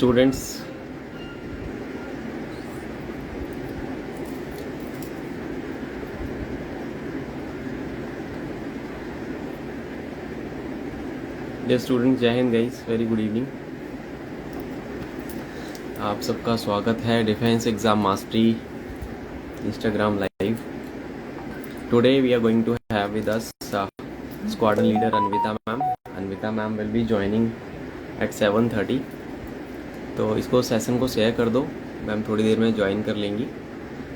Students, dear students, जय हिंद guys, very good evening. आप सबका स्वागत है defence exam mastery Instagram live. Today we are going to have with us squadron leader Anvita ma'am. Anvita ma'am will be joining at 7:30। तो इसको session को share कर दो, मैम थोड़ी देर में ज्वाइन कर लेंगी।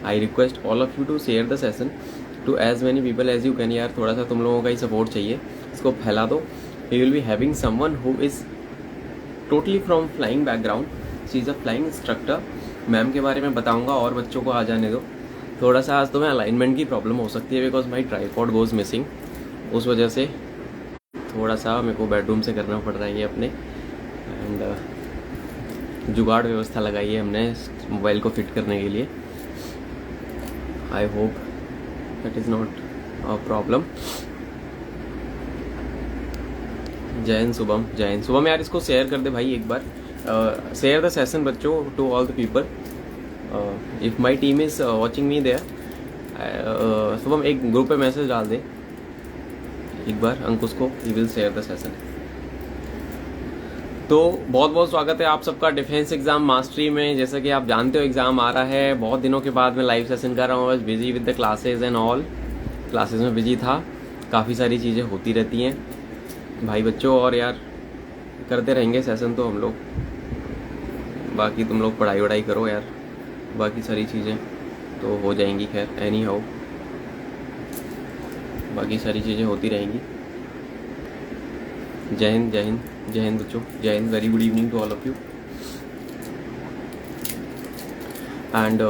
I request all of you to share the session to as many people as you can. यार थोड़ा सा तुम लोगों का ही सपोर्ट चाहिए, इसको फैला दो। We will be having someone who is totally from flying background, she is a flying instructor. Ma'am के बारे में बताऊंगा और बच्चों को आ जाने दो। थोड़ा सा आज तो मैं अलाइनमेंट की प्रॉब्लम हो सकती है because my tripod goes missing, उस वजह से थोड़ा सा मेरे को बेडरूम से करना पड़ रहा है ये अपने। एंड जुगाड़ व्यवस्था लगाई है हमने मोबाइल को फिट करने के लिए। I hope that is not a problem. जय हिंद शुभम, जय हिंद शुभम। यार इसको शेयर कर दे भाई एक बार, शेयर द सेशन बच्चों to all the people. If my team is watching me there, Shubham एक ग्रुप पे मैसेज डाल दे एक बार अंकुश को, he will share the session. तो बहुत बहुत स्वागत है आप सबका डिफेंस एग्जाम मास्टरी में। जैसा कि आप जानते हो एग्जाम आ रहा है, बहुत दिनों के बाद मैं लाइव सेशन कर रहा हूँ। बस busy with the classes and all, classes में बिजी था, काफ़ी सारी चीज़ें होती रहती हैं भाई बच्चों। और यार करते रहेंगे सेशन तो हम लोग, बाकी तुम लोग पढ़ाई वढ़ाई करो यार, बाकी सारी चीज़ें तो हो जाएंगी। खैर एनी हाउ बाकी सारी चीज़ें होती रहेंगी। जय हिंद, जय हिंद, जय हिंद बच्चों, जय हिंद। Very good evening to all of you. And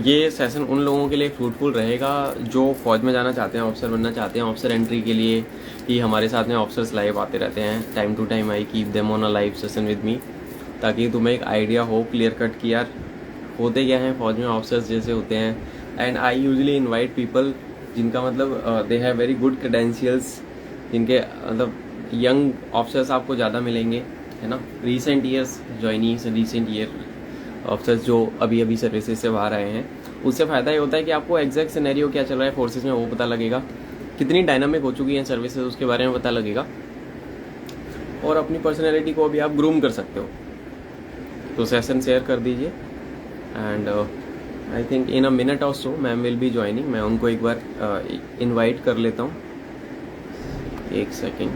ये सेशन उन लोगों के लिए फ्रूटफुल रहेगा जो फौज में जाना चाहते हैं, ऑफिसर बनना चाहते हैं। ऑफिसर एंट्री के लिए ही हमारे साथ में ऑफिसर्स लाइव आते रहते हैं time to time. I keep them on a live session with me, ताकि तुम्हें एक आइडिया हो क्लियर कट कि यार होते क्या हैं फौज में ऑफिसर्स जैसे होते हैं। And I usually invite people जिनका मतलब they have very good credentials, जिनके मतलब यंग ऑफिसर्स आपको ज़्यादा मिलेंगे, है ना। Recent years joinees, recent year officers जो अभी अभी सर्विसेज से बाहर आए हैं, उससे फ़ायदा ये होता है कि आपको एग्जैक्ट सिनेरियो क्या चल रहा है फोर्सेस में वो पता लगेगा, कितनी डायनामिक हो चुकी हैं सर्विसेज उसके बारे में पता लगेगा, और अपनी पर्सनैलिटी को भी आप ग्रूम कर सकते हो। तो सेशन शेयर कर दीजिए। And I think in a minute और so ma'am will be joining. मैं उनको एक बार इनवाइट कर लेता हूँ, एक सेकेंड।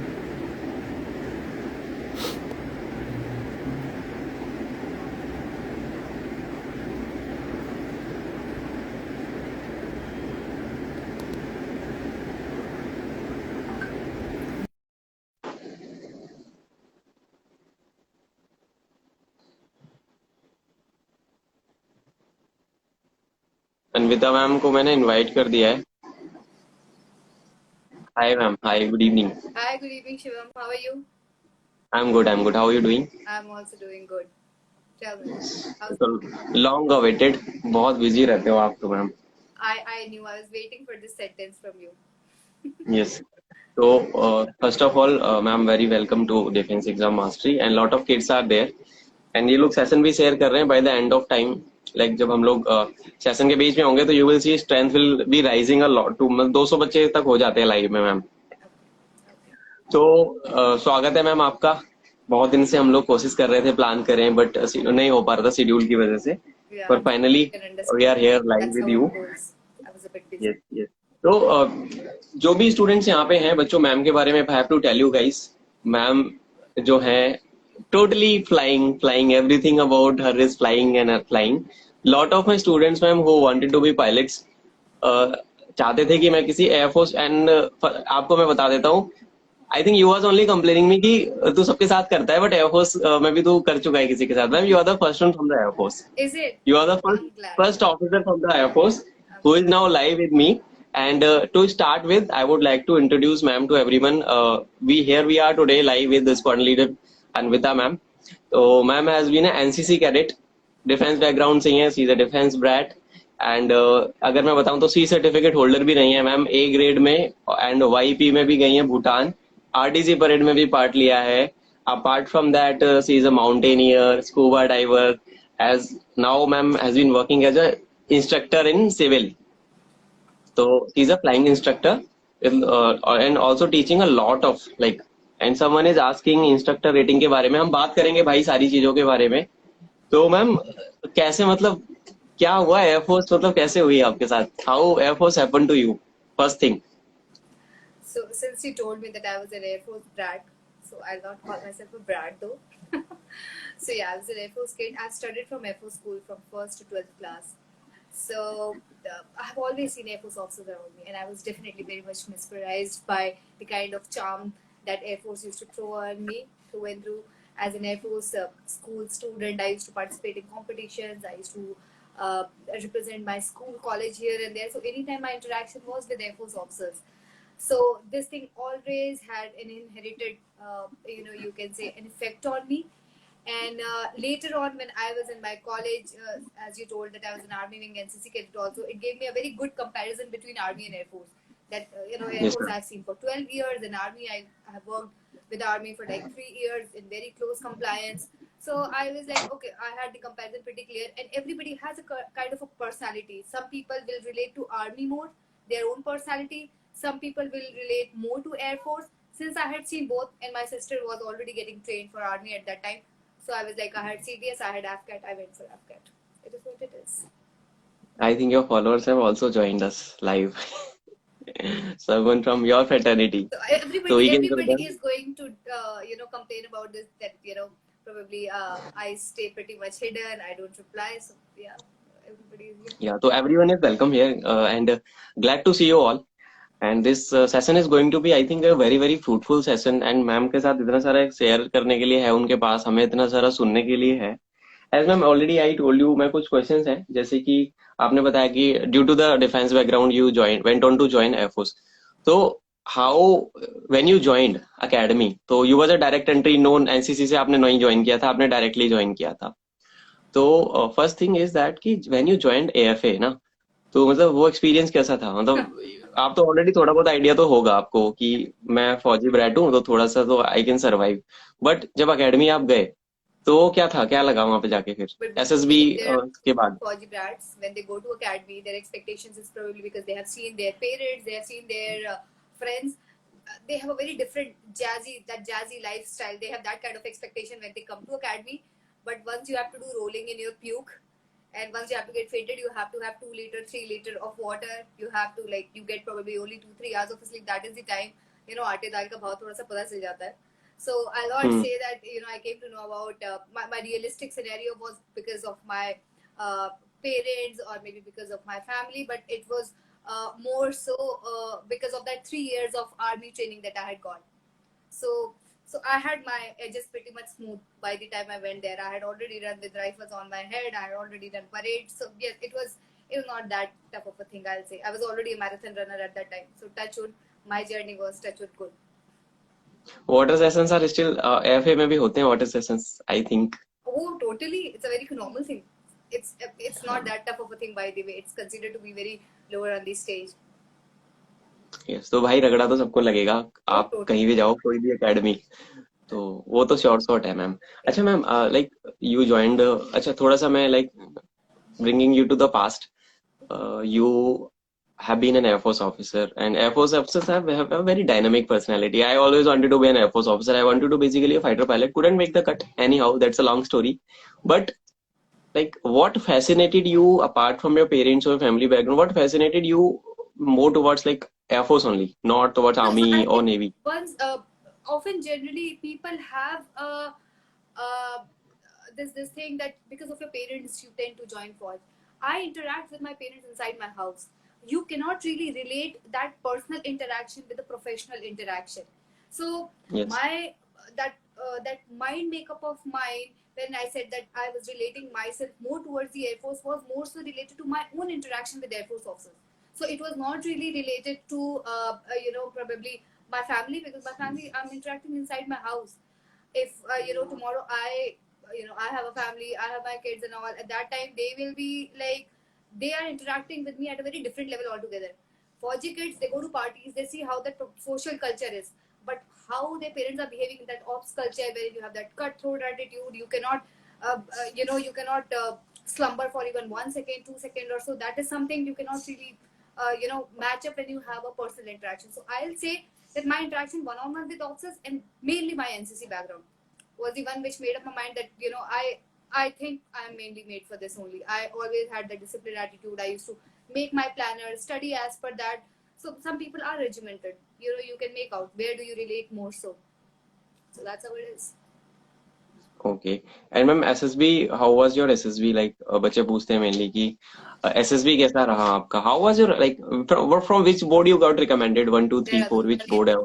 अन्विता मैम को मैंने इनवाइट कर दिया है। Hi ma'am, hi, good evening. Hi, good evening, Shivam. How are you? I am good, I am good. How are you doing? I'm also doing good. Tell me. How's तो long awaited, बहुत busy रहते हो आप तो ma'am. I knew I was waiting for this sentence from you. Yes. तो first of all ma'am very welcome to defence exam mastery and lot of kids are there. एंड ये लोग session भी शेयर कर रहे हैं by the end of time. Like जब हम लोग सेशन के बीच में होंगे तो you will see strength will be rising a lot too, मतलब 200 बच्चे तक हो जाते हैं लाइव में मैम। Okay. तो स्वागत है मैम आपका। बहुत दिन से हम लोग कोशिश कर रहे थे, प्लान करें, बट नहीं हो पा रहा था शेड्यूल की वजह से। Yeah, पर finally I can we are understand. Here live That's with how you. it goes. I was a bit busy. Yes, yes. तो जो भी स्टूडेंट्स यहाँ पे हैं बच्चों, मैम के बारे में I have to tell you guys. Ma'am जो है totally flying, flying, everything about her is flying and flying. Lot of my students ma'am who wanted to be pilots, चाहते थे कि मैं किसी एयरफोर्स, एंड आपको मैं बता देता हूँ, I think you was only complaining me कि तू सबके साथ करता है, बट एयरफोर्स में भी तू कर चुका है किसी के साथ। Ma'am you are the first one from the air force. Is it? You are the first I'm glad. first officer from the Air Force who Okay. is now live with me. And to start with, I would like to introduce ma'am to everyone. We are today live with the squad leader Anvita ma'am. So ma'am has been an NCC cadet, defense background से है, she's a defense brat. And अगर मैं बताऊं तो C certificate holder भी रही है ma'am, A grade में, एंड वाईपी में भी गई है भूटान, आरडीसी परेड में भी पार्ट लिया है, apart from that, she is a mountaineer, scuba diver. As now, ma'am has been working as a instructor in civil. So she's a flying instructor, and also teaching a lot of like. And someone is asking instructor rating के बारे में. हम बात करेंगे भाई सारी चीजों के बारे में. तो मैम कैसे मतलब क्या हुआ एयरफोर्स मतलब कैसे हुई आपके साथ? How air force happen to you? First thing. So since you told me that I was an Air Force brat, so I'll not call myself a brat though. So yeah, I was an Air Force kid. I've studied from Air Force school from first to 12th class. So I've always seen Air Force officers around me, and I was definitely very much mesmerized by the kind of charm that Air Force used to throw on me through and through. As an Air Force school student, I used to participate in competitions. I used to represent my school, college here and there. So anytime my interaction was with Air Force officers, so this thing always had an inherited, you can say, an effect on me. And later on, when I was in my college, as you told that I was an Army Wing NCC cadet also, it gave me a very good comparison between Army and Air Force. That, Air Yes, Force ma'am. I've seen for 12 years, in Army I have worked with Army for like 3 years in very close compliance. So I was like, okay, I had the comparison pretty clear. And everybody has a kind of a personality. Some people will relate to Army more, their own personality. Some people will relate more to Air Force. Since I had seen both, and my sister was already getting trained for Army at that time, so I was like, I had CDS, I had AFCAT, I went for AFCAT. It is what it is. I think your followers have also joined us live. Someone from your fraternity. So So we can go everybody then. is going to, complain about this, that, probably I stay pretty much hidden, I don't reply. So yeah, everybody is here. Yeah, so everyone is welcome here, and glad to see you all. And this session is going to be, I think, a very very fruitful session. And ma'am के साथ इतना सारा share करने के लिए है उनके पास, हमें इतना सारा सुनने के लिए है. As ma'am already I told you, मैं कुछ क्वेश्चंस हैं जैसे कि आपने बताया कि due to the defence background you join went on to join air force. तो how when you joined academy, तो you was a direct entry, non NCC से आपने नहीं ज्वाइन किया था, आपने डायरेक्टली ज्वाइन किया था. तो फर्स्ट थिंग इज दैट कि व्हेन यू जॉइंड एएफए ना, तो मतलब वो एक्सपीरियंस कैसा था? मतलब आप तो ऑलरेडी थोड़ा बहुत आइडिया तो होगा आपको कि मैं फौजी ब्रैट हूँ तो थोड़ा सा तो आई कैन सर्वाइव. बट जब एकेडमी आप गए तो क्या था, क्या लगा वहां पे जाके फिर But SSB basically, there are के बाद? Fauji brats, when they go to academy, their expectations is probably because they have seen their parents, they have seen their friends. They have a very different jazzy lifestyle. They have that kind of expectation when they come to academy. But once you have to do rolling in your puke, and once you have to get fitted, you have to have 2 liter, 3 liter of water. You have to, like, you get probably only 2-3 hours of sleep. That is the time, आटे दाल का भाव थोड़ा सा पता चल जाता है. So I'll not hmm. say that I came to know about my realistic scenario was because of my parents or maybe because of my family, but it was more so because of that 3 years of army training that I had got. So I had my edges pretty much smooth by the time I went there. I had already run with rifles on my head. I had already done parades. So yes, it was not that tough of a thing, I'll say. I was already a marathon runner at that time. So touch wood, my journey was touch wood good. Water sessions are still AFA में भी होते हैं water sessions I think. Oh, totally. It's a very normal thing. It's not that tough of a thing, by the way. It's considered to be very lower on the stage. Yes, तो भाई रगड़ा तो सबको लगेगा. Oh, आप totally. कहीं भी जाओ कोई भी एकेडमी, तो वो तो शॉर्ट शॉर्ट है मैम. अच्छा मैम, लाइक यू ज्वाइंड, अच्छा थोड़ा सा मैं like bringing you to the past. You have been an Air Force officer, and Air Force officers have a very dynamic personality. I always wanted to be an Air Force officer. I wanted to basically a fighter pilot. Couldn't make the cut. Anyhow, that's a long story. But like, what fascinated you apart from your parents or family background? What fascinated you more towards like Air Force only, not towards No, so Army I or think Navy? once, often generally people have uh, this thing that because of your parents you tend to join force. I interact with my parents inside my house. You cannot really relate that personal interaction with the professional interaction. So Yes. my that mind makeup of mine, when I said that I was relating myself more towards the Air Force, was more so related to my own interaction with Air Force officers. So it was not really related to probably my family, because my family, I'm interacting inside my house. If tomorrow I have a family, I have my kids and all, at that time they will be like, they are interacting with me at a very different level altogether. Fauji kids, they go to parties, they see how the social culture is, but how their parents are behaving in that ops culture, where you have that cutthroat attitude. You cannot, you cannot slumber for even 1 second, 2 seconds or so. That is something you cannot really, match up when you have a personal interaction. So I'll say that my interaction one-on-one with officers, and mainly my NCC background, was the one which made up my mind that I think I'm mainly made for this only. I always had the disciplined attitude. I used to make my planner, study as per that. So some people are regimented. You can make out where do you relate more so. So that's how it is. Okay and ma'am SSB how was your SSB like बच्चे पूछते हैं mainly कि SSB कैसा रहा आपका how was your like from which board you got recommended 1 2 3 4 which board है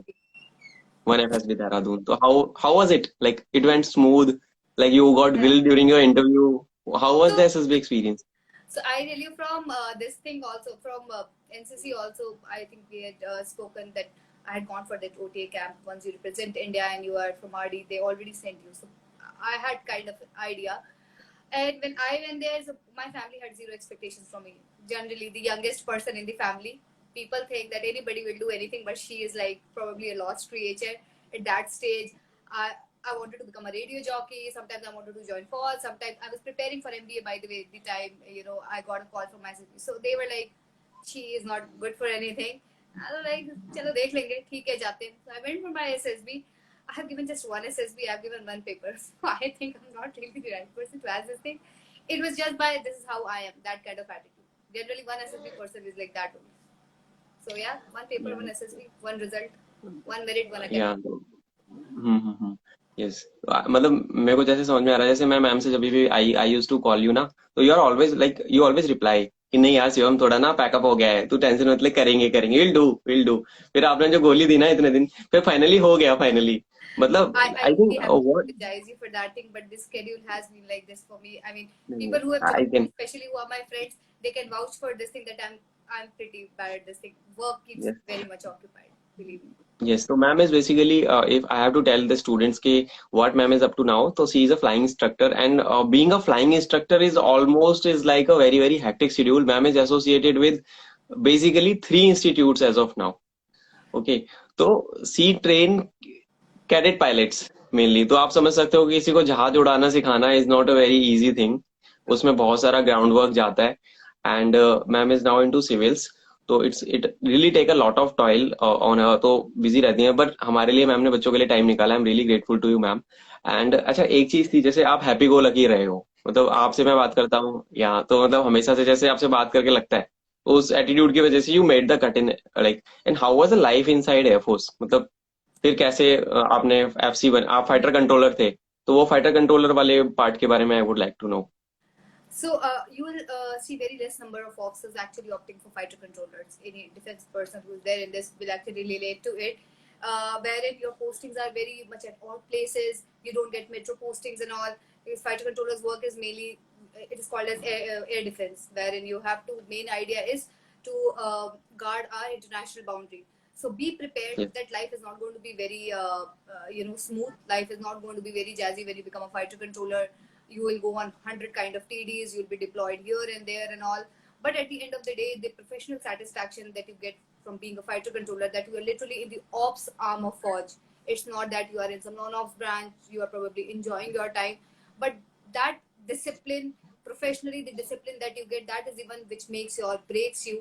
one FSB Dehradun. So how was it? Like it went smooth. Like you got grilled during your interview. How was the SSB experience? So I tell you from this thing also, from NCC also, I think we had spoken that I had gone for that OTA camp. Once you represent India and you are from RD, they already sent you. So I had kind of an idea. And when I went there, so my family had zero expectations from me. Generally, the youngest person in the family, people think that anybody will do anything, but she is like probably a lost creature at that stage. I wanted to become a radio jockey. Sometimes I wanted to join Fall. Sometimes I was preparing for MBA, by the way, the time, I got a call from my sister. So they were like, she is not good for anything. I was like, chalo dekh lenge, theek hai, jaate hain. So I went for my SSB. I have given just one SSB. I have given one paper. So I think I'm not really the right person to ask this thing. It was just by this is how I am, that kind of attitude. Generally, one SSB person is like that only. So yeah, one paper, one SSB, one result, one merit, one academic. Yeah. Yes मतलब मेरे को जैसे समझ में आ रहा है जैसे मैं मैम से जब भी I use to call you ना तो you are always like you always reply कि नहीं यार शिवम थोड़ा ना पैकअप हो गया है तू टेंशन मत ले करेंगे करेंगे विल डू फिर आपने जो गोली दी ना इतने दिन फिर फाइनली हो गया फाइनली मतलब I I really think have to what apologize you for that thing, but this schedule has been like this for me. I mean, people who have I joined me, can especially who are my friends, they can vouch for this thing that I'm pretty bad at this thing. Work keeps very much occupied, believe me. Yes, so ma'am is basically, if I have to tell the students ki what ma'am is up to now, so she is a flying instructor and being a flying instructor is like a very, very hectic schedule. Ma'am is associated with basically 3 institutes as of now. Okay, तो सी train cadet pilots mainly तो आप समझ सकते हो कि किसी को जहाज उड़ाना सिखाना is not a very easy thing उसमें बहुत सारा ग्राउंड वर्क जाता है and ma'am is now into civils तो it really take a lot of toil on तो बिजी रहती हैं बट हमारे लिए मैम ने बच्चों के लिए टाइम निकाला I am really grateful to you ma'am and अच्छा एक चीज थी जैसे आप हैप्पी गो लकी रहे हो मतलब आपसे मैं बात करता हूँ यहाँ तो मतलब हमेशा से जैसे आपसे बात करके लगता है उस एटीट्यूड की वजह से you made the cut in like and how was the life inside air force मतलब फिर कैसे आपने FC1 आप फाइटर कंट्रोलर थे तो वो फाइटर कंट्रोलर वाले पार्ट के बारे में I would like to know So you will see very less number of officers actually opting for fighter controllers. Any defense person who is there in this will actually relate to it. Wherein your postings are very much at all places. You don't get metro postings and all. Because fighter controllers work is mainly, it is called as air defense, wherein you have to, main idea is to guard our international boundary. So be prepared yes that life is not going to be very, smooth. Life is not going to be very jazzy when you become a fighter controller. You will go on 100 kind of TDs. You'll be deployed here and there and all. But at the end of the day, the professional satisfaction that you get from being a fighter controller, that you are literally in the ops arm of Forge. It's not that you are in some non-ops branch. You are probably enjoying your time, but that discipline, professionally, the discipline that you get, that is the one which makes you or breaks you.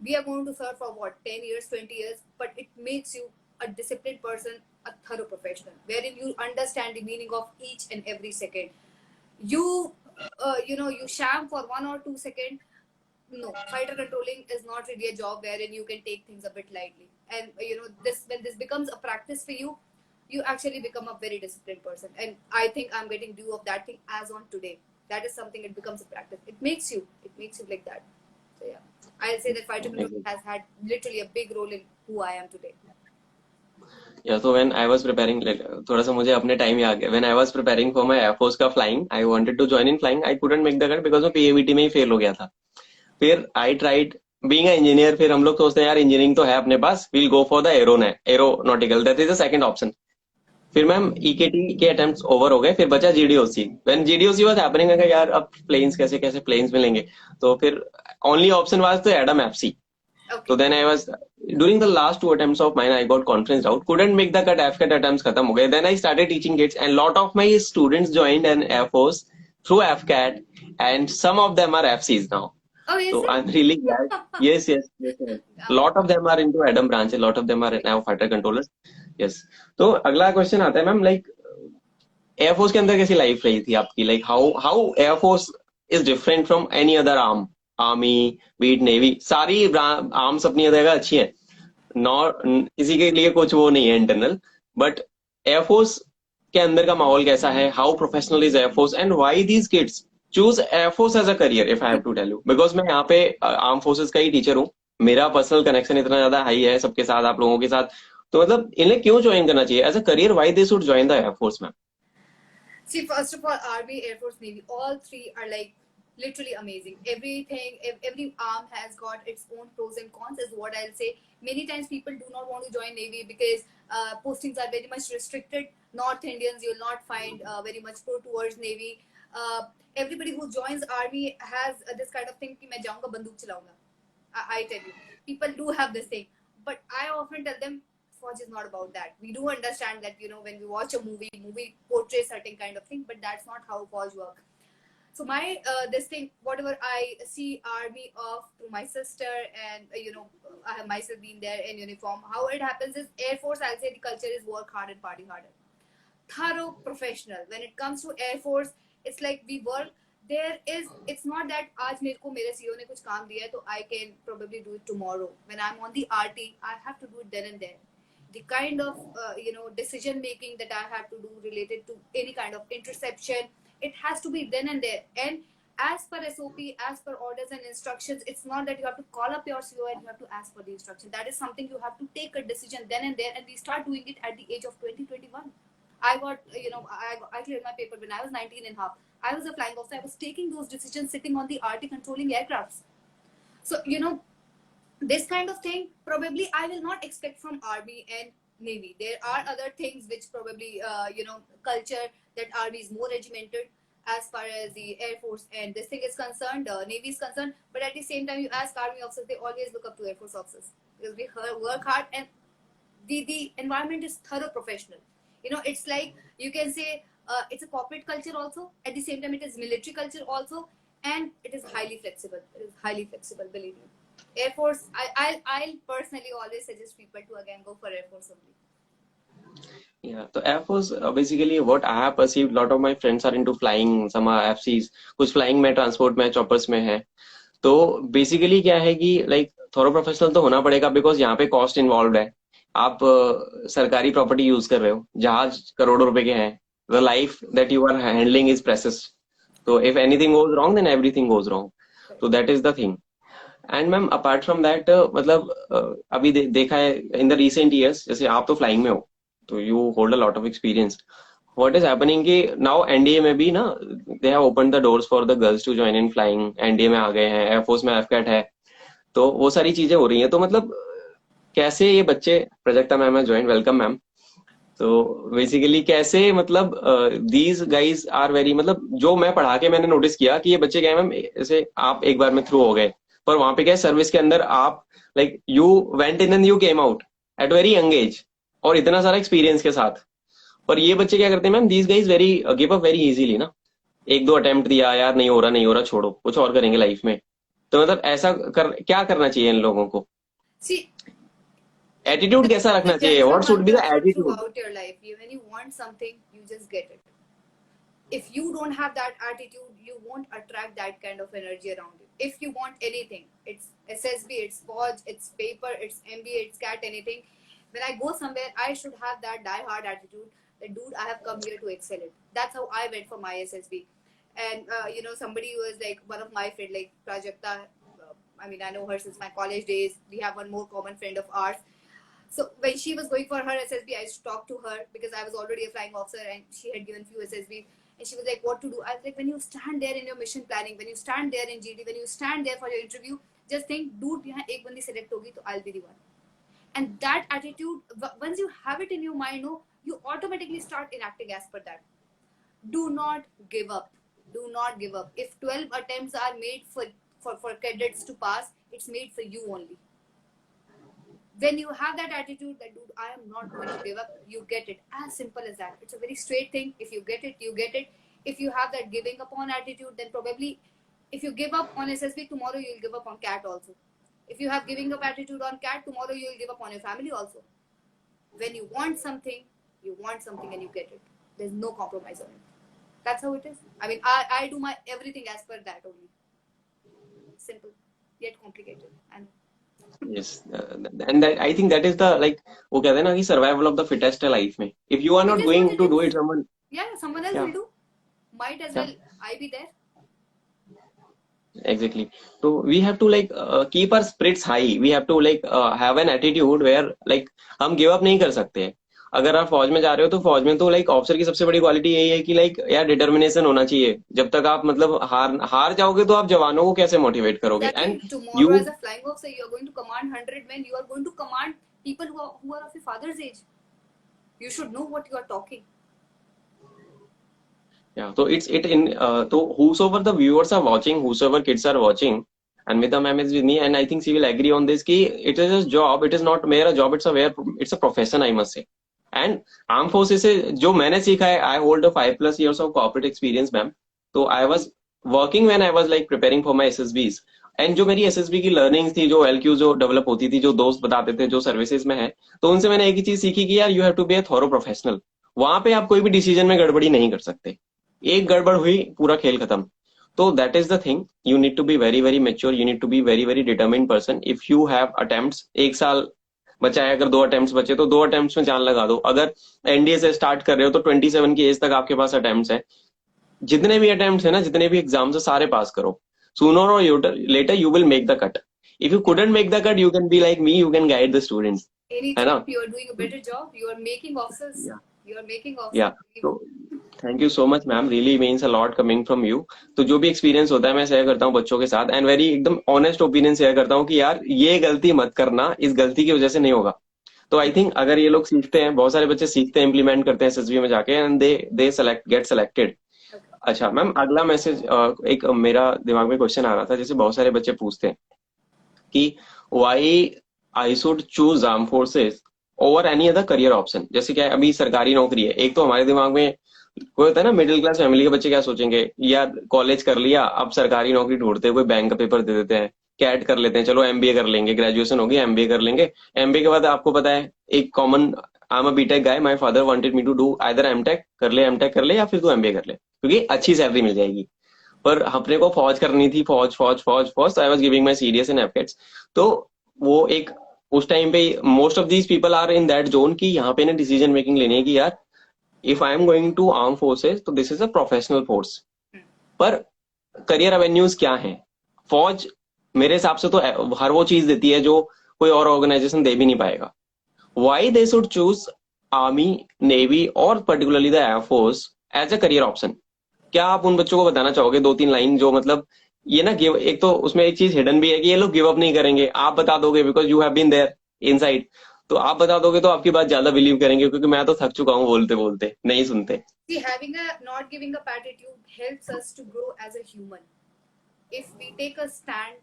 We are going to serve for what, 10 years, 20 years, but it makes you a disciplined person, a thorough professional, wherein you understand the meaning of each and every second. You you sham for 1 or 2 seconds. No, fighter controlling is not really a job wherein you can take things a bit lightly. And this, when this becomes a practice for you, you actually become a very disciplined person. And I think I'm getting due of that thing as on today. That is something, it becomes a practice. It makes you like that. So yeah, I'll say that fighter controlling has had literally a big role in who I am today. या तो when I was preparing थोड़ा सा मुझे अपने time याद गया when I was preparing for my air force का flying I wanted to join in flying I couldn't make the cut because मैं PAVT में ही फेल हो गया था फिर I tried being a engineer फिर हम लोग सोचते हैं यार इंजीनियरिंग तो है अपने पास will go for the aeronautical that is the second option फिर मैम EKT के अटेम्प्ट्स ओवर हो गए फिर बचा GDOC when GDOC was happening यार अब प्लेन्स कैसे कैसे प्लेन्स मिलेंगे तो फिर ओनली ऑप्शन वाज तो एडम FC Okay. So then I was during the last two attempts of mine, I got conferenced out. Couldn't make the cut. FCAT attempts खत्म हो गए. Then I started teaching kids, and lot of my students joined an Air Force through FCAT, and some of them are FCs now. Oh, is So it? I'm really glad. Yes, yes, yes, yes. A lot of them are into Adam branch. A lot of them are now fighter controllers. Yes. तो अगला question आता है ma'am, like air force के अंदर कैसी life रही थी आपकी? Like how air force is different from any other army, be it navy, सारी आर्म्स अपनी जगह अच्छी है, नॉट किसी के लिए कुछ वो नहीं है इंटरनल, बट एयरफोर्स के अंदर का माहौल कैसा है? How professional is air force and why these kids choose air force as a career, if I have to tell you, because मैं यहाँ पे आर्म फोर्सेस का ही टीचर हूँ, मेरा पर्सनल कनेक्शन इतना ज्यादा हाई है सबके साथ, आप लोगों के साथ, तो मतलब इन्हें क्यों ज्वाइन करना चाहिए as a career? Why they should join the air force ma'am? See, first of all, Army, Air Force, Navy, all three are like literally amazing. Everything, every arm has got its own pros and cons, is what I'll say. Many times people do not want to join Navy because postings are very much restricted. North Indians, you'll not find very much pro towards Navy. Everybody who joins Army has this kind of thing कि मैं जाऊंगा बंदूक चलाऊंगा. I tell you, people do have this thing, but I often tell them Fauj is not about that. We do understand that, you know, when we watch a movie portrays certain kind of thing, but that's not how Fauj work. So my this thing, whatever I see army of through my sister, and you know, I have myself been there in uniform. How it happens is Air Force, I'll say the culture is work hard and party harder. Thorough professional. When it comes to Air Force, it's like we work. There is, it's not that आज मेरे को मेरे CEO ने कुछ काम दिया है तो I can probably do it tomorrow. When I'm on the RT, I have to do it then and there. The kind of you know, decision making that I have to do related to any kind of interception, it has to be then and there. And as per SOP, as per orders and instructions, it's not that you have to call up your CEO and you have to ask for the instruction. That is something you have to take a decision then and there, and we start doing it at the age of 2021. I got, you know, I cleared my paper when I was 19 and a half. I was a flying officer. I was taking those decisions sitting on the RT controlling aircrafts. So, you know, this kind of thing probably I will not expect from Army and Navy. There are other things which probably, you know, culture that Army is more regimented as far as the Air Force and this thing is concerned, Navy is concerned. But at the same time, you ask Army officers, they always look up to Air Force officers because we work hard and the environment is thorough professional. You know, it's like you can say it's a corporate culture also. At the same time, it is military culture also, and it is highly flexible. It is highly flexible, believe me. Air Force, I'll personally always suggest people to again go for Air Force only. Yeah, so Air Force, basically what I have perceived, lot of my friends are into flying, some are FCs, कुछ flying में, transport में, choppers में है. तो basically क्या है कि like थोड़ा प्रोफेशनल तो होना पड़ेगा, बिकॉज यहाँ पे कॉस्ट इन्वॉल्व है. आप सरकारी प्रॉपर्टी यूज कर रहे हो, जहाज करोड़ों रुपए के हैं, the life that you are handling is precious. तो if anything goes wrong then everything goes wrong. तो that is the thing. And ma'am apart from that, मतलब अभी देखा है इन द रिसेंट ईयर्स, जैसे आप तो फ्लाइंग में हो, तो you hold a lot of experience. What is happening कि नाउ एनडीए में भी ना, they have open the doors for the girls to join in flying. NDA में आ गए हैं, एयरफोर्स में एफकैट है, तो वो सारी चीजें हो रही हैं. तो मतलब कैसे ये बच्चे, प्रजक्ता मैम है ज्वाइन, वेलकम मैम. तो बेसिकली कैसे, मतलब दीज गाइज आर वेरी, मतलब जो मैं पढ़ा के मैंने नोटिस किया कि ये बच्चे क्या है मैम, जैसे आप एक बार में थ्रू हो गए, पर वहां पे क्या है, सर्विस के अंदर आप like you went in and you came out at very young age, और इतना सारा एक्सपीरियंस के साथ. पर ये बच्चे क्या करते हैं ma'am, these guys very give up very easily ना. एक दो अटेम्प्ट दिया, यार नहीं हो रहा, नहीं हो रहा, छोड़ो, कुछ और करेंगे लाइफ में. तो मतलब ऐसा क्या करना चाहिए इन लोगों को? See, एटीट्यूड कैसा रखना चाहिए? What should be the attitude? throughout your life, when you want something, you just get it. If you don't have that attitude, you won't attract that kind of energy around you. If you want anything, it's SSB, it's Forge, it's paper, it's MBA, it's CAT, anything. When I go somewhere, I should have that die-hard attitude that, dude, I have come here to excel it. That's how I went for my SSB. And, you know, somebody who was like one of my friends, like Prajakta, I mean, I know her since my college days. We have one more common friend of ours. So when she was going for her SSB, I used to talk to her because I was already a flying officer and she had given few SSB. And she was like, what to do? I was like, when you stand there in your mission planning, when you stand there in GD, when you stand there for your interview, just think, dude, यहाँ एक बंदी select होगी तो I'll be the one. And that attitude, once you have it in your mind, no, you automatically start enacting as per that. Do not give up. Do not give up. If 12 attempts are made for cadets to pass, it's made for you only. When you have that attitude that, dude, I am not going to give up, you get it. As simple as that. It's a very straight thing. If you get it, you get it. If you have that giving up on attitude, then probably if you give up on SSB, tomorrow you'll give up on cat also. If you have giving up attitude on cat, tomorrow you'll give up on your family also. When you want something and you get it. There's no compromise on it. That's how it is. I mean, I do my everything as per that only. Simple, yet complicated. And Yes, and that I think that is the like वो कहते हैं ना कि survival of the fittest है life में. If you are it not is what going it to do is. it, someone Yeah, someone else yeah will do. Might as yeah well I be there. exactly. So we have to like keep our spirits high. We have to like have an attitude where like हम give up नहीं कर सकते. अगर आप फौज में जा रहे हो तो फौज में तो लाइक ऑफिसर की सबसे बड़ी क्वालिटी यही है कि लाइक यार डिटर्मिनेशन होना चाहिए. जब तक आप मतलब हार हार जाओगे तो आप जवानों को कैसे मोटिवेट करोगे? And Exactly. Tomorrow, you as a flying officer, you are going to command 100 men. You are going to command people who are of your father's age. You should know what you are talking. Yeah, so it's it in so whosoever the viewers are watching, whosoever kids are watching, and Mita ma'am is with me, and I think she will agree on this. Ki it is a job, it is not mere a job, it's a profession, I must say. And armed forces से जो मैंने सीखा है, I hold a 5+ years of corporate experience, ma'am. So I was working when I was like preparing for my SSBs. And जो मेरी SSB की learning थी, जो एलक्यू जो डेवलप होती थी, जो दोस्त बताते थे जो सर्विसेज में है, तो उनसे मैंने एक ही चीज सीखी कि यार you have to be a thorough professional. वहां पे आप कोई भी डिसीजन में गड़बड़ी नहीं कर सकते. एक गड़बड़ हुई पूरा खेल खत्म. तो that is the thing. You need to be very very mature. You need to be very very determined person. If you have attempts, एक साल बचा है, अगर 2 अटेम्प्ट्स बचे तो 2 अटेम्प्ट्स में जान लगा दो. अगर एनडीए से स्टार्ट कर रहे हो तो 27 की एज तक आपके पास अटेम्प्ट्स है. जितने भी अटेम्प्ट्स है ना, जितने भी एग्जाम्स है, सारे पास करो. सूनर और later you will make the cut. If you couldn't make the cut, you can be like me, you can guide the students. है Anything, ना? you are doing a better job. You are making officers. या You are making या officers. तो thank you so much ma'am, really means a lot coming from you. तो जो भी experience होता है मैं शेयर करता हूँ बच्चों के साथ, एंड वेरी एकदम ऑनेस्ट ओपिनियन शेयर करता हूँ कि यार ये गलती मत करना, इस गलती की वजह से नहीं होगा. तो आई थिंक अगर ये लोग सीखते हैं, बहुत सारे बच्चे सीखते हैं, इंप्लीमेंट करते हैं एसएसबी में जाके, and they select get selected. Okay. अच्छा मैम, अगला मैसेज एक मेरा दिमाग में क्वेश्चन आ रहा था, जैसे बहुत सारे बच्चे पूछते हैं कि why I should choose arm forces over any other career option. जैसे क्या अभी सरकारी नौकरी है, एक तो हमारे दिमाग में कोई होता है ना, मिडिल क्लास फैमिली के बच्चे क्या सोचेंगे, यार कॉलेज कर लिया, अब सरकारी नौकरी ढूंढते हैं, कोई बैंक का पेपर दे देते हैं, कैट कर लेते हैं, चलो एमबीए कर लेंगे, ग्रेजुएशन होगी एमबीए कर लेंगे. एमबीए के बाद आपको पता है एक common, I am a BTech guy, my father wanted me to do either MTech कर ले, एमटेक कर ले, या फिर तू एमबीए कर ले क्योंकि अच्छी सैलरी मिल जाएगी. पर अपने को फौज करनी थी, फौज फौज फौज फौज. I was giving my CDS in AFCATs. तो वो एक उस टाइम पे most of these people are in that zone कि यहाँ पे ना डिसीजन मेकिंग लेनी है कि यार if I am going to arm forces तो this is a professional force. पर करियर एवेन्यूज क्या है? फौज मेरे हिसाब से तो हर वो चीज देती है जो कोई और ऑर्गेनाइजेशन दे भी नहीं पाएगा. Why they should choose army, navy और particularly the air force as a career option? क्या आप उन बच्चों को बताना चाहोगे 2-3 लाइन जो मतलब ये ना गिव, एक तो उसमें एक चीज हिडन भी है कि ये लोग गिव अप नहीं करेंगे, आप बता दोगे because you have been there inside. तो आप बता दोगे तो आपकी बात ज्यादा बिलीव करेंगे, क्योंकि मैं तो थक चुका हूँ बोलते बोलते, नहीं सुनते. See, having a not giving up attitude helps us to grow as a human. If we take a stand,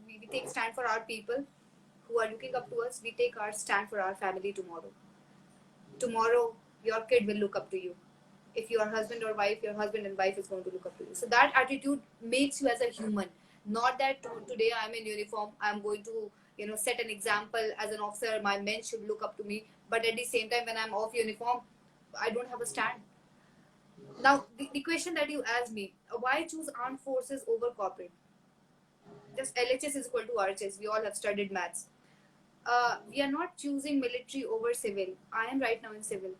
we take stand for our people who are looking up to us. We take our stand for our family tomorrow. Tomorrow, your kid will look up to you. If you are husband or wife, your husband and wife is going to look up to you. So that attitude makes you as a human. Not that today I'm in uniform, I'm going to set an example as an officer. My men should look up to me. But at the same time, when I'm off uniform, I don't have a stand. Now, the question that you asked me, why choose armed forces over corporate? Just LHS is equal to RHS. We all have studied maths. We are not choosing military over civil. I am right now in civil.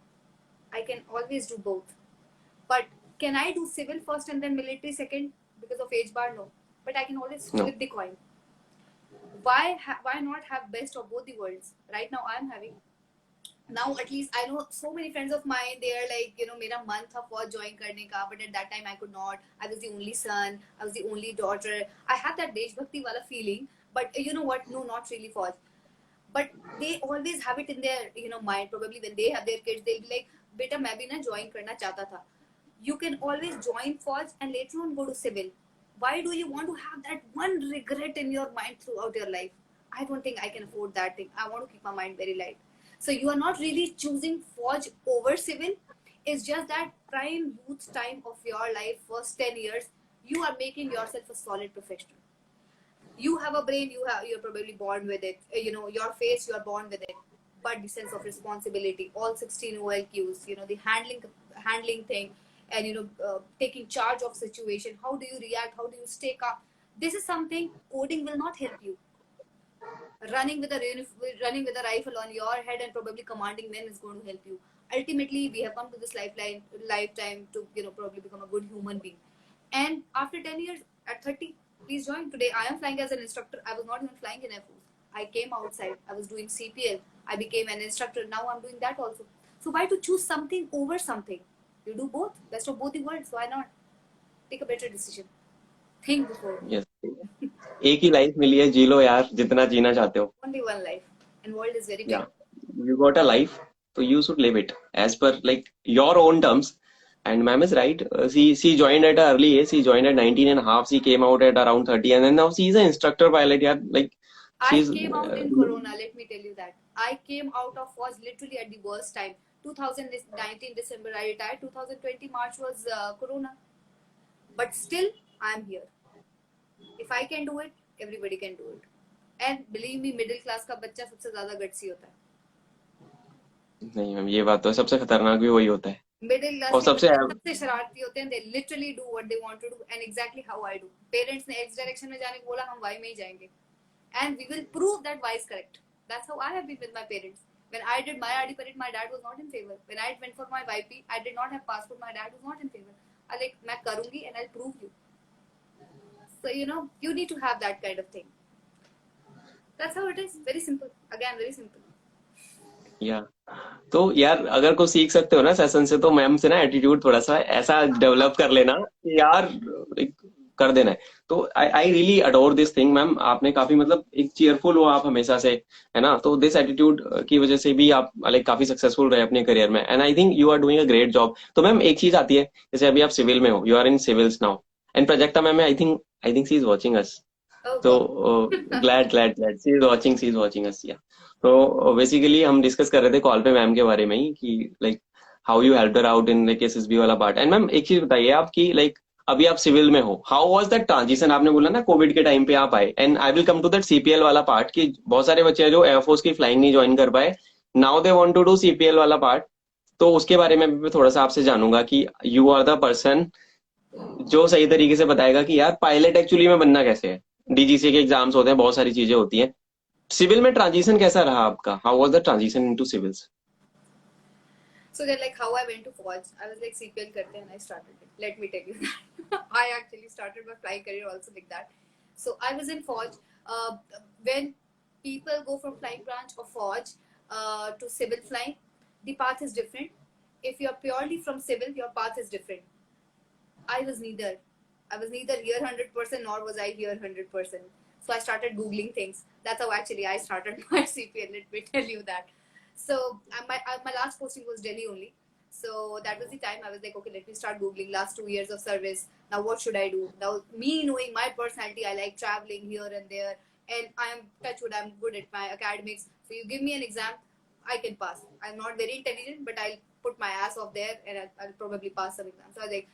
I can always do both. But can I do civil first and then military second because of age bar? No. But I can always No. flip the coin. Why not have best of both the worlds? Right now I'm having. Now at least I know so many friends of mine, they are like, मेरा मन था फौज join करने का, but at that time I could not. I was the only son, I was the only daughter. I had that deshbhakti wala feeling, but you know what? No, not really fauj. But they always have it in their mind. Probably when they have their kids, they'll be like, beta मैं भी ना join करना चाहता था. You can always join fauj and later on go to civil. Why do you want to have that one regret in your mind throughout your life? I don't think I can afford that thing. I want to keep my mind very light. So you are not really choosing Forge over civil. It's just that prime youth time of your life, first 10 years, you are making yourself a solid professional. You have a brain, you're probably born with it. Your face, you're born with it. But the sense of responsibility, all 16 OLQs, the handling thing, and taking charge of situation. How do you react? How do you stay calm? This is something coding will not help you. Running with a rifle on your head and probably commanding men is going to help you. Ultimately, we have come to this lifetime to probably become a good human being. And after 10 years, at 30, please join. Today, I am flying as an instructor. I was not even flying in Air Force. I came outside. I was doing CPL. I became an instructor. Now I'm doing that also. So why to choose something over something? You do both. Best of both the worlds. Why not? Take a better decision. Think before. Yes. एक ही life मिली है, जी लो यार जितना जीना चाहते हो. Only one life, and world is very big. Yeah, you got a life, so you should live it as per like your own terms. And ma'am is right. She joined at an early age. She joined at 19 and a half. She came out at around 30, and then now she is an instructor pilot. Yeah, like she's. I came out in Corona. Let me tell you that I came out of was literally at the worst time. 2019 December I retired. 2020 March was Corona, but still I am here. If I can do it, everybody can do it. And believe me, middle class का बच्चा सबसे ज़्यादा gutsy होता है. नहीं ma'am, ये बात तो है, सबसे खतरनाक भी वही होता है. मिडिल क्लास और सबसे शरारती होते हैं. They literally do what they want to do and exactly how I do. Parents ने X direction में जाने को बोला, हम Y में ही जाएंगे. And we will prove that Y is correct. That's how I have been with my parents. When I did my RD parade, my dad was not in favor. When I went for my YP, I did not have passport. My dad was not in favor. I like, मैं करूँगी and I'll prove you. So you need to have that kind of thing. That's how it is. Very simple. Again, very simple. या तो यार अगर कुछ सीख सकते हो ना सेशन से, तो मैम से ना एटीट्यूड थोड़ा सा ऐसा डेवलप कर लेना कि यार कर देना है. तो I really adore this thing ma'am. आपने काफी मतलब एक चीयरफुल हो आप हमेशा से, है ना. तो दिस एटीट्यूड की वजह से भी आप लाइक काफी सक्सेसफुल रहे अपने करियर में, and I think you are doing a great job. तो मैम एक चीज आती है, जैसे अभी आप सिविल में हो, you are in civils now, and प्रोजेक्टा ma'am I think she is watching us. तो glad she is watching us. या तो बेसिकली हम डिस्कस कर रहे थे कॉल पे मैम के बारे में ही कि like how you help her out in like SSB वाला पार्ट. एंड मैम एक चीज बताइए आपकी, लाइक अभी आप सिविल में हो, हाउ वाज दैट ट्रांजिशन. आपने बोला ना कोविड के टाइम पे आप आए, and I will come to that CPL वाला पार्ट कि बहुत सारे बच्चे हैं जो एयरफोर्स की फ्लाइंग नहीं ज्वाइन कर पाए, now they want to do CPL वाला पार्ट. तो उसके बारे में भी थोड़ा सा आपसे जानूंगा कि यू आर द पर्सन जो सही तरीके से बताएगा कि यार पायलट एक्चुअली में बनना कैसे है. डीजीसी के एग्जाम्स होते हैं, बहुत सारी चीजें होती हैं. सिविल में ट्रांजिशन कैसा रहा आपका? How was the transition into civils? So then, like how I went to Forge, I was like CPL karte and I started it. Let me tell you that I actually started my flying career also like that. So I was in Forge. When people go from flying branch or Forge to civil flying, the path is different. If you're purely from civil, your path is different. I was neither. I was neither here 100% nor was I here 100%. So I started Googling things. That's how actually I started my CPL. Let me tell you that. So my last posting was Delhi only. So that was the time I was like, okay, let me start Googling last 2 years of service. Now what should I do? Now me knowing my personality, I like traveling here and there. And I am touch wood, I'm good at my academics. So you give me an exam, I can pass. I'm not very intelligent, but I'll put my ass off there and I'll probably pass some exams. So I was like,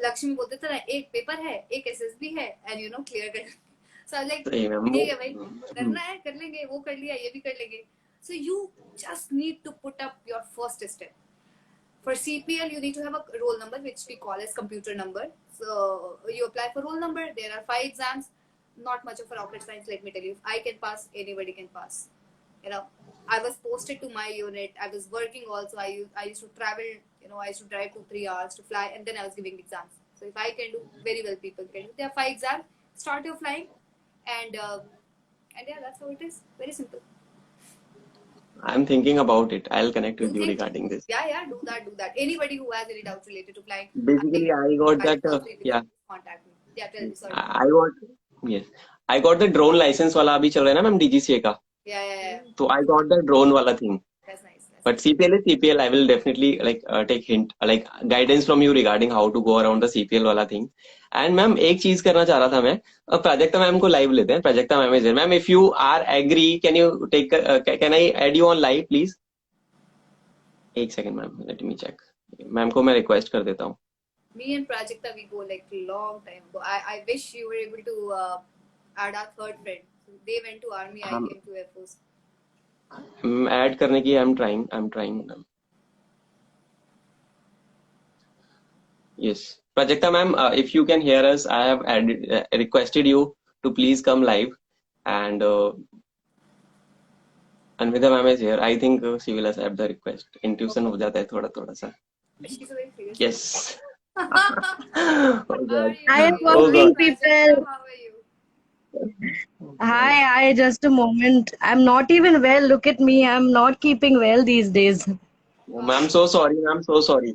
Lakshmi बोलते थे ना, एक paper है, एक SSB है, and clear कर. So I was like, ठीक है भाई, करना है कर लेंगे, वो कर लिया, ये भी कर लेंगे. So you just need to put up your first step. For CPL, you need to have a roll number, which we call as computer number. So you apply for roll number. There are 5 exams. Not much of a rocket science, let me tell you. If I can pass, anybody can pass. I was posted to my unit. I was working also. I used to travel. I used to drive 2-3 hours to fly, and then I was giving exams. So if I can do, very well people can do. There are 5 exams. Start your flying, and yeah, that's how it is. Very simple. I'm thinking about it. I'll connect with you regarding this. Yeah, do that. Anybody who has any doubts related to flying. Basically, I got that. Yeah. Contact me. Yeah, tell me. Sorry. I got the drone license वाला अभी चल रहा है ना ma'am DGCA का. Yeah. तो I got the drone वाला thing. That's nice. But CPL is CPL. I will definitely like take hint like guidance from you regarding how to go around the CPL वाला thing. And ma'am एक चीज करना चाह रहा था मैं, Prajakta ma'am को लाइव लेते हैं. Prajakta ma'am is ma'am, if you are agree, can you take can I add you on live please? एक second ma'am, let me check. Ma'am को मैं रिक्वेस्ट कर देता हूँ. Me and Prajakta, we go like long time ago. I wish you were able to add our third friend. They went to army, I came to Air Force. Add करने की I am trying. Yes, Prajakta ma'am, if you can hear us, I have requested you to please come live, and Anvita ma'am is here. I think she will accept the request. Intuition हो जाता है थोड़ा थोड़ा सा. She's a very serious. Yes. How Oh God. I am Oh watching God. people. How are you? Hi, just a moment. I'm not even well. Look at me. I'm not keeping well these days. Oh, ma'am, so sorry, ma'am, so sorry.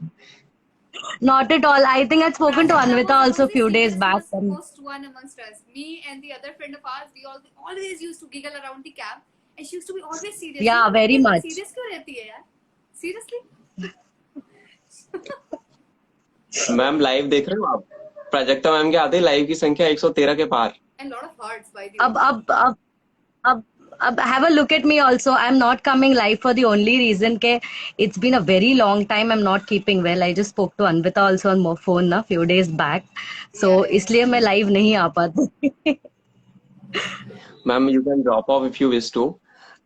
Not at all. I think I'd spoken to Prajakta Anvita also a the few days serious, back. most one amongst us. Me and the other friend of ours, we all always used to giggle around the camp, and she used to be always serious. Yeah, very much. Serious क्यों रहती है यार? Seriously? Ma'am live देख रहे हो आप? Prajakta ma'am के आते लाइव की संख्या 113 के पार. And lot of hearts by the way. Ab, have a look at me also. I'm not coming live for the only reason that it's been a very long time. I'm not keeping well. I just spoke to Anvita also on phone na few days back. So Yeah. इसलिए मैं live नहीं आ पाती. Ma'am, you can drop off if you wish to,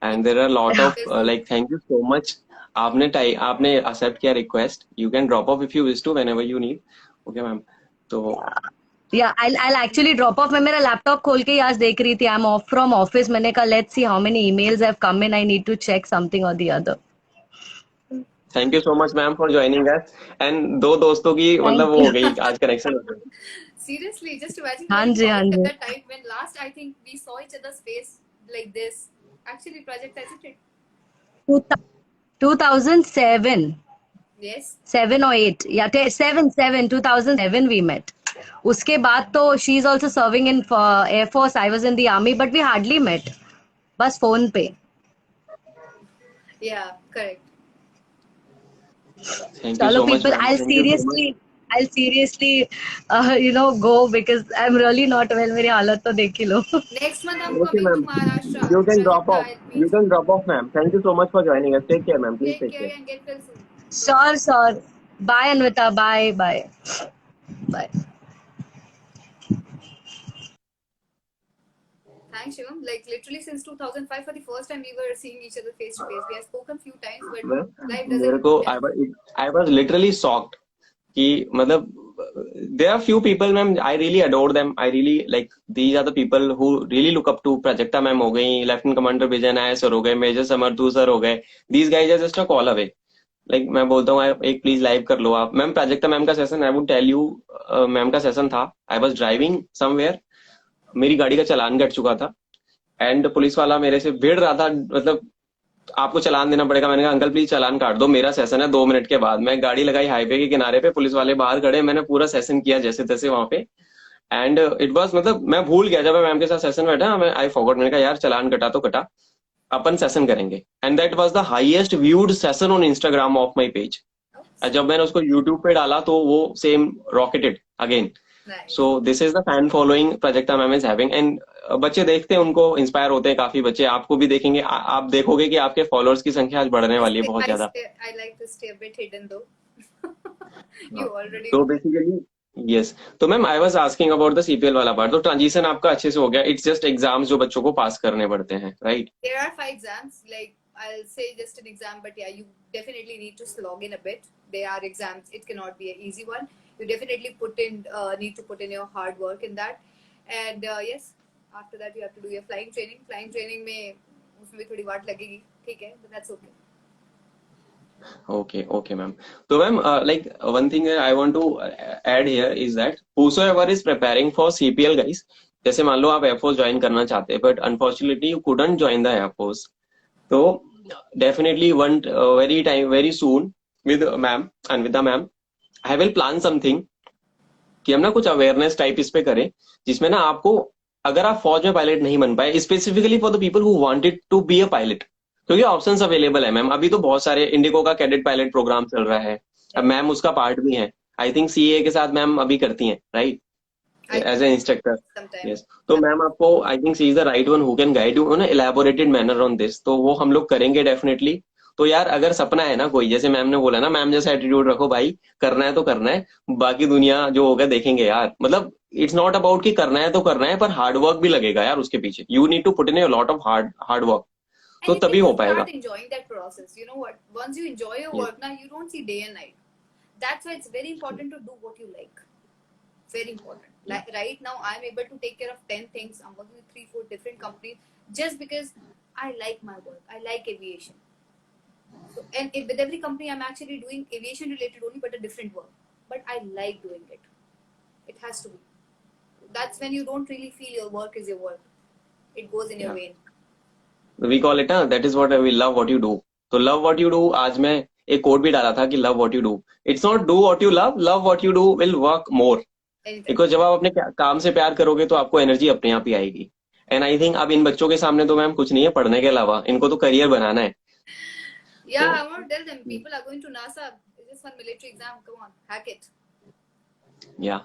and there are a lot of like thank you so much. आपने accept किया request. You can drop off if you wish to whenever you need. Okay, ma'am. तो Yeah, I'll actually drop off. मैं मेरा laptop खोल के ही आज देख रही थी. I'm off from office. मैंने कहा let's see how many emails have come in. I need to check something or the other. Thank you so much ma'am for joining us. And दो दोस्तों की मतलब वो हो गई आज कनेक्शन. Seriously, just imagine हाँ going जी, हाँ college ji. at that time when last I think we saw each other's face like this. Actually, Project has it. 2007. Yes. 7 or 8. Yeah, 2007 we met. उसके बाद तो she is also serving in Air Force. I was in the army, but we hardly met. बस phone पे. Yeah, correct. Thank you चलो so much people, ma'am. I'll seriously go because I'm really not well. मेरी हालत तो देख ही लो. Next month I'm Okay, coming to ma'am. Maharashtra. You can drop Prajakta, off. help me. You can drop off, ma'am. Thank you so much for joining us. Take care, ma'am. Please Take take care care. and get well soon. Sure. Bye Anvita. Bye. Thanks, Shivam. Like literally since 2005, for the first time we were seeing each other face to face. We have spoken few times, but life मेरे doesn't. को I was literally shocked कि मतलब there are few people ma'am I really adore them. I really like these are the people who really look up to. Prajakta ma'am हो गई, lieutenant commander विजय Nair sir हो गए, major समर्थू sir हो गए. These guys are just a call away. Like मैं बोलता हूँ एक प्लीज लाइव कर लो आप. मैम प्राजक्ता मैम का session I would tell you, ma'am का सेशन था. आई वाज ड्राइविंग समवेयर, मेरी गाड़ी का चालान कट चुका था एंड पुलिस वाला मेरे से भिड़ रहा था, मतलब आपको चालान देना पड़ेगा. मैंने कहा अंकल प्लीज चालान काट दो, मेरा सेशन है 2 मिनट के बाद. मैं गाड़ी लगाई हाईवे के किनारे पे, पुलिस वाले बाहर खड़े, मैंने पूरा सेशन किया जैसे तैसे वहां पे. एंड इट वाज मतलब मैं भूल गया जब मैं मैम के साथ सेशन बैठा, मैं आई फॉरगॉट. मैंने कहा यार चालान कटा तो कटा, अपन सेशन करेंगे. And that was the highest viewed session on Instagram of my page. जब मैंने उसको यूट्यूब पे डाला तो वो same rocketed again. So this is the fan following Prajakta ma'am is having. And बच्चे देखते हैं, उनको इंस्पायर होते हैं काफी बच्चे. आपको भी देखेंगे, आप देखोगे कि आपके फॉलोअर्स की संख्या आज बढ़ने वाली है बहुत ज्यादा. I like to stay a bit hidden though. You already. तो बेसिकली यस. तो ma'am I was asking about the CPL वाला पार्ट. तो ट्रांजिशन आपका अच्छे से हो गया. इट्स जस्ट एग्जाम्स जो बच्चों को पास करने पड़ते हैं, right? There are 5 exams. Like I'll say just an exam, but yeah, you definitely need to slog in a bit. They are exams. It cannot be an easy one. You definitely need to put in your hard work in that. And yes, after that you have to do your flying training. Flying training में उसमें भी थोड़ी वाट लगेगी, ठीक है? But that's okay. Okay, ma'am. So, ma'am, like one thing that I want to add here is that whosoever is preparing for CPL, guys, जैसे मान लो आप एयरफोर्स ज्वाइन करना चाहते हैं, but unfortunately you couldn't join the air force. तो definitely very soon with ma'am and with the ma'am, I will plan something कि हम ना कुछ अवेयरनेस टाइप इस पे करें, जिसमें ना आपको, अगर आप फौज में पायलट नहीं बन पाए, specifically for the people who wanted to be a pilot, क्योंकि ऑप्शंस अवेलेबल है मैम। अभी तो बहुत सारे इंडिगो का कैडेट पायलट प्रोग्राम चल रहा है, अब मैम उसका पार्ट भी है। आई थिंक सीए के साथ मैम अभी करती हैं, right, I as do a instructor. sometime. Yes, तो मैम आपको I think she is the right one who can guide you on elaborated manner on this, तो वो हम लोग करेंगे डेफिनेटली। तो यार अगर सपना है ना कोई, जैसे मैम ने बोला ना, मैम जैसा एटीट्यूड रखो भाई, करना है तो करना है, बाकी दुनिया जो होगा देखेंगे यार। मतलब इट्स नॉट अबाउट कि करना है तो करना है, पर हार्ड वर्क भी लगेगा यार उसके पीछे। You need to put in a lot of hard hard work, तो And you तभी need हो to पाएगा। start enjoying that process. You know what? Once you enjoy your Yes. work, now you don't see day and night. That's why it's very important to do what you like. Very important. Like right now, I'm able to take care of 10 things. I'm working with 3, 4 different companies just because I like my work. I like aviation. So, and with every company, I'm actually doing aviation related only, but a different work. But I like doing it. It has to be. That's when you don't really feel your work is your work. It goes in your Yeah. vein. We call it that is what we love what you do. तो love what you do, आज मैं एक quote भी डाला था कि love what you do, it's not do what you love, love what you do will work more. Anytime. Because जब आप अपने काम से प्यार करोगे तो आपको एनर्जी अपने आप ही आएगी। एंड आई थिंक अब इन बच्चों के सामने तो मैम कुछ नहीं है पढ़ने के अलावा, इनको तो करियर बनाना है। Yeah, तो I want to tell them people are going to NASA. It's just one military exam. Come on, hack it. या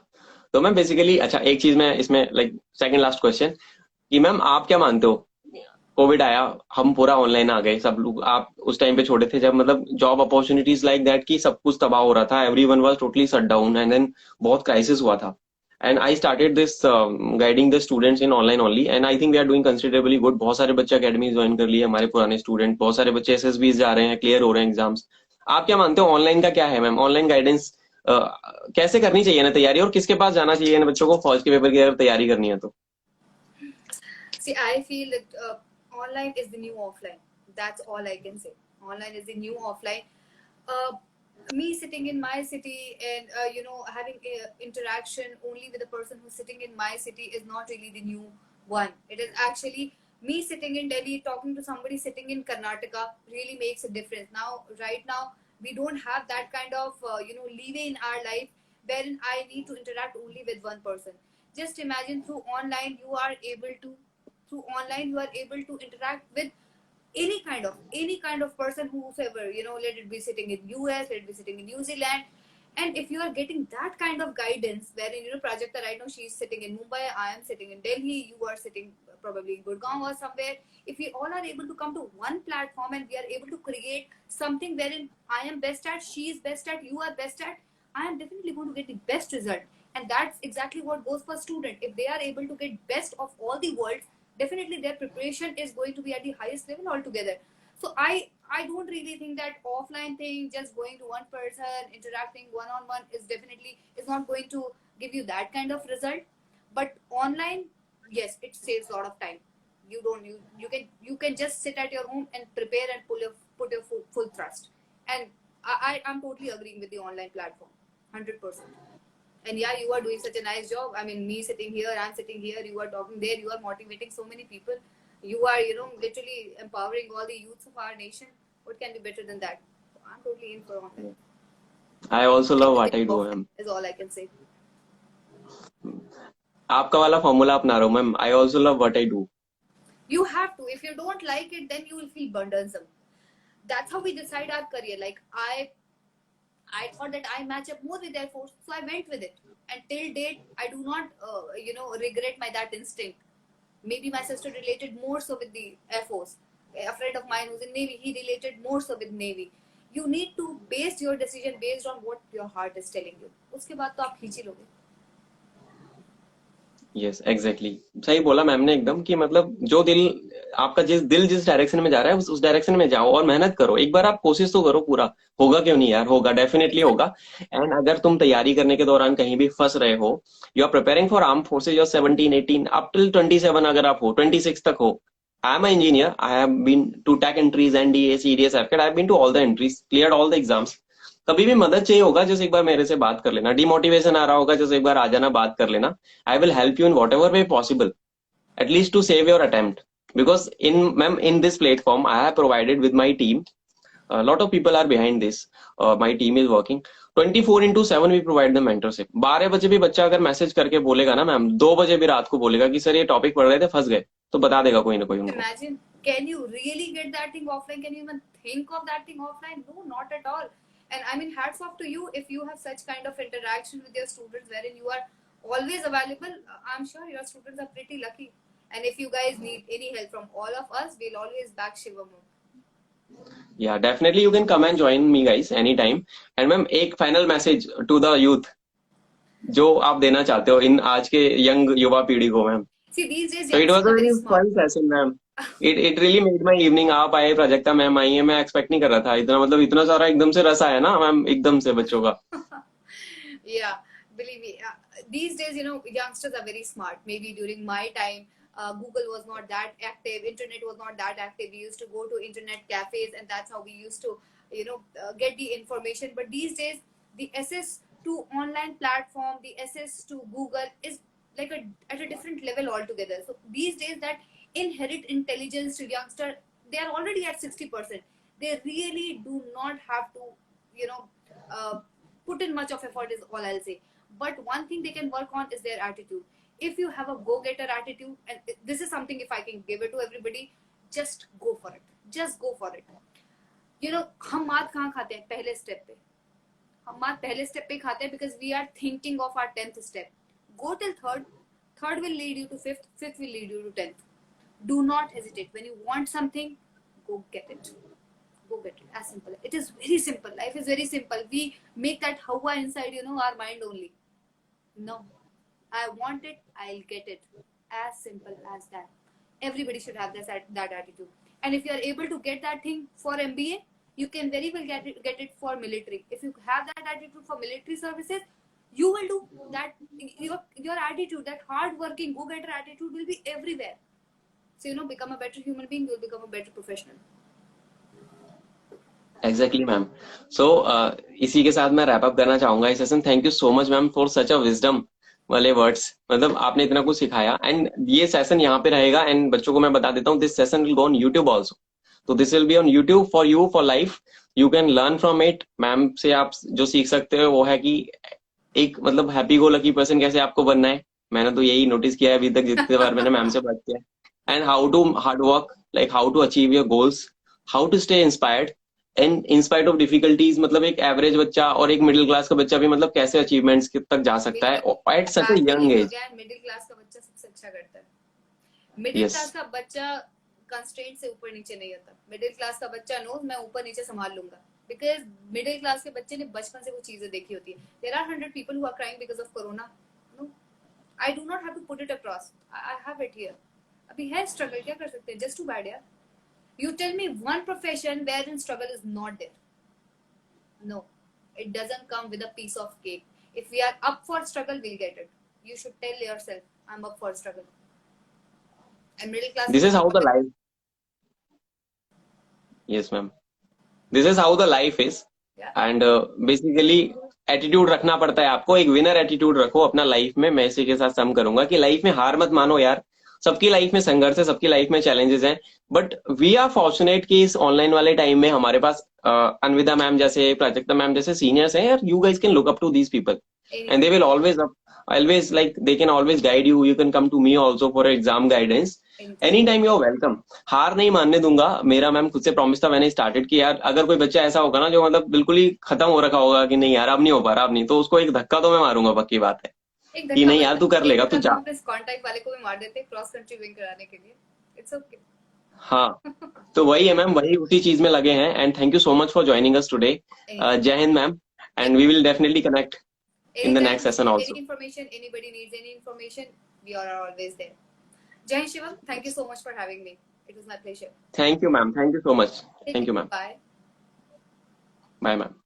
तो मैम बेसिकली, अच्छा एक चीज मैं इसमें लाइक सेकंड लास्ट क्वेश्चन, कि मैम आप क्या मानते हो, कोविड आया, हम पूरा ऑनलाइन आ गए सब लोग, आप उस टाइम पे छोटे थे जब मतलब जॉब अपॉर्चुनिटीज लाइक दैट की सब कुछ तबाह हो रहा था, everyone was totally shut down, and then बहुत क्राइसिस हुआ था। And I started this guiding the students in online only, and I think we are doing considerably good. बहुत सारे बच्चे अकेडमी ज्वाइन कर लिए, हमारे पुराने स्टूडेंट, बहुत सारे बच्चे एसएसबी जा रहे हैं, क्लियर हो रहे हैं एग्जाम्स। आप क्या मानते हो ऑनलाइन का क्या है मैम, ऑनलाइन गाइडेंस कैसे करनी चाहिए ना तैयारी, और किसके पास जाना चाहिए इन बच्चों को फौज के पेपर की अगर तैयारी करनी है तो? See, I feel that online is the new offline. That's all I can say. Online is the new offline. Uh, me sitting in my city and having interaction only with the person who's sitting in my city is not really the new one. It is actually me sitting in Delhi talking to somebody sitting in Karnataka really makes a difference. Now, right now, we don't have that kind of leeway in our life wherein I need to interact only with one person. Just imagine through online you are able to interact with any kind of person, whosoever, let it be sitting in US, let it be sitting in New Zealand. And if you are getting that kind of guidance, wherein Prajakta right now, she is sitting in Mumbai, I am sitting in Delhi, you are sitting probably in Gurgaon or somewhere. If we all are able to come to one platform and we are able to create something wherein I am best at, she is best at, you are best at, I am definitely going to get the best result. And that's exactly what goes for student. If they are able to get best of all the worlds, definitely their preparation is going to be at the highest level altogether. So I don't really think that offline thing, just going to one person, interacting one-on-one is not going to give you that kind of result. But online, yes, it saves a lot of time. You can just sit at your home and prepare and put your full thrust. And I'm totally agreeing with the online platform, 100%. And yeah, you are doing such a nice job. I mean, me sitting here, I'm sitting here, you are talking there, you are motivating so many people. You are, literally empowering all the youths of our nation. What can be better than that? I'm totally in for online. I also love what I do, ma'am. Is all I can say. आपका वाला formula अपना रहा हूँ ma'am, I also love what I do. You have to. If you don't like it, then you will feel burdensome. That's how we decide our career. Like I thought that I match up more with Air Force, so I went with it. And till date, I do not, regret that instinct. Maybe my sister related more so with the Air Force. A friend of mine who's in Navy, he related more so with Navy. You need to base your decision based on what your heart is telling you. उसके बाद तो आप खींच ही लोगे. Yes exactly, सही बोला ma'am ने एकदम, कि मतलब जो दिल आपका जिस डायरेक्शन में जा रहा है उस डायरेक्शन में जाओ और मेहनत करो। एक बार आप कोशिश तो करो, पूरा होगा क्यों नहीं यार, होगा, डेफिनेटली होगा। एंड अगर तुम तैयारी करने के दौरान कहीं भी फंस रहे हो, you are preparing for arm forces, your 17 18 up till 27, अगर आप हो 26 तक हो, I am engineer, I have been to take entries, NDA, CDS, AFCAT, I have been to all the entries, cleared all the exams. कभी भी मदद चाहिए होगा जैसे एक बार मेरे से बात कर लेना, डिमोटिवेशन आ रहा होगा जैसे एक बार आ जाना, बात कर लेना। I will help you in what ever way possible, at least to save your attempt. Because in this platform I have provided with my team, a lot of people are behind this, my team is working, 24/7 we provide the mentorship. 12 बजे भी बच्चा अगर message करके बोलेगा ना ma'am, 2 बजे भी रात को बोलेगा कि सर ये टॉपिक पढ़ रहे थे फंस गए, तो बता देगा कोई ना कोई उनको। Imagine, can you really get that thing offline? Can you even think of that thing offline? No, not at all. And I mean, hats off to you if you have such kind of interaction with your students wherein you are always available. I'm sure your students are pretty lucky. And if you guys need any help from all of us, we'll always back Shivam. Yeah definitely you can come and join me guys any time. And ma'am एक final message to the youth जो आप देना चाहते हो इन आज के young युवा पीढ़ी को ma'am. See, these days So it was youngsters a are very very smart. fun session, ma'am. It really made my evening। आप आए, प्राजक्ता मैम आई है, मैं एक्सपेक्ट नहीं कर रहा था इतना, मतलब इतना सारा एकदम से रस आया ना मैम, एकदम से बच्चों का। Yeah, believe me. These days, you know, youngsters are very smart. Maybe during my time, Google was not that active, internet was not that active. We used to go to internet cafes, and that's how we used to, you know, get the information. But these days, the access to online platform, the access to Google is like at a different level altogether. So these days, that inherent intelligence to youngster, they are already at 60%. They really do not have to, you know, put in much of effort is all I'll say. But one thing they can work on is their attitude. If you have a go-getter attitude, and this is something if I can give it to everybody, just go for it. Just go for it. You know, हम मात कहाँ खाते हैं? पहले step पे। हम मात पहले स्टेप पे खाते हैं because we are thinking of our 10th step. Go till third. Third will lead you to fifth. Fifth will lead you to 10th. Do not hesitate. When you want something, go get it. Go get it. As simple. It is very simple. Life is very simple. We make that hawa inside, you know, our mind only. No. I want it, I'll get it. As simple as that. Everybody should have that attitude. And if you are able to get that thing for MBA, you can very well get it for military. If you have that attitude for military services, you will do that. Your attitude, that hard-working, go-getter attitude will be everywhere. So, you know, become a better human being, you'll become a better professional. Exactly ma'am. So इसी के साथ मैं wrap up करना चाहूंगा इस session. Thank you so much ma'am for such a wisdom वाले words, मतलब आपने इतना कुछ सिखाया। एंड ये सेशन यहाँ पे रहेगा, एंड बच्चों को मैं बता देता हूँ this session will go on YouTube also. तो this will be on YouTube for you for life. You can learn from it. Ma'am से आप जो सीख सकते हो वो है कि एक मतलब हैप्पी गो लकी पर्सन कैसे आपको बनना है। मैंने तो यही नोटिस किया है अभी तक जितने बार मैंने मैम से बात किया। And how to hard work, like how to achieve your goals, how to stay inspired and in spite of difficulties. मतलब एक एवरेज बच्चा और एक मिडिल क्लास का बच्चा भी मतलब कैसे अचीवमेंट्स तक जा सकता है at such a young age. Middle class का बच्चा सबसे अच्छा करता है। मिडिल क्लास का बच्चा कंस्ट्रेंट से ऊपर नीचे नहीं होता। मिडिल क्लास का बच्चा नो मैं ऊपर नीचे संभाल लूंगा, बिकॉज मिडिल क्लास के बच्चे ने बचपन से वो चीजें देखी होती है। There are 100 people who are crying because of corona. No, I do not have to put it across, I have it here. अभी है स्ट्रगल, क्या कर सकते हैं? जस्ट टू बैड यार। You tell me one profession wherein struggle is not there. No, it doesn't come with a piece of cake. If we are up for struggle, we'll get it. You should tell yourself, I'm up for struggle. And middle class. This is how the life. Yes, ma'am. This is how the life is. Yeah. And basically attitude रखना पड़ता है आपको। एक winner attitude रखो अपना life में। मैं इसी के साथ सम करूंगा कि लाइफ में हार मत मानो यार। सबकी लाइफ में संघर्ष है, सबकी लाइफ में चैलेंजेस हैं, बट वी आर फॉर्चुनेट कि इस ऑनलाइन वाले टाइम में हमारे पास अनविदा मैम जैसे, प्राजक्ता मैम जैसे सीनियर्स हैं यार। You guys can look up to these people and they will always like they can always guide you. You can come to me also for exam guidance. Anytime you are welcome. हार नहीं मानने दूंगा। मेरा ma'am खुद से promise था मैंने started कि यार अगर कोई बच्चा ऐसा होगा ना जो मतलब बिल्कुल ही खत्म हो रखा होगा कि नहीं यार अब नहीं हो पा रहा, अब नहीं, तो उसको एक धक्का तो मैं मारूंगा, पक्की बात है कि नहीं यार तू कर लेगा, तू जा। कांटेक्ट वाले को भी मार देते क्रॉस कंट्री विन कराने के लिए। It's okay. हाँ, तो वही है मैम, वही उसी चीज में लगे हैं। And thank you so much for joining us today. Jai Hind ma'am, and we will definitely connect in the next session also. Any information, anybody needs any information, we are always there. Jai Shivam, thank you so much for having me. It was my pleasure. Thank you ma'am, thank you so much. Thank you ma'am. Bye. Bye ma'am.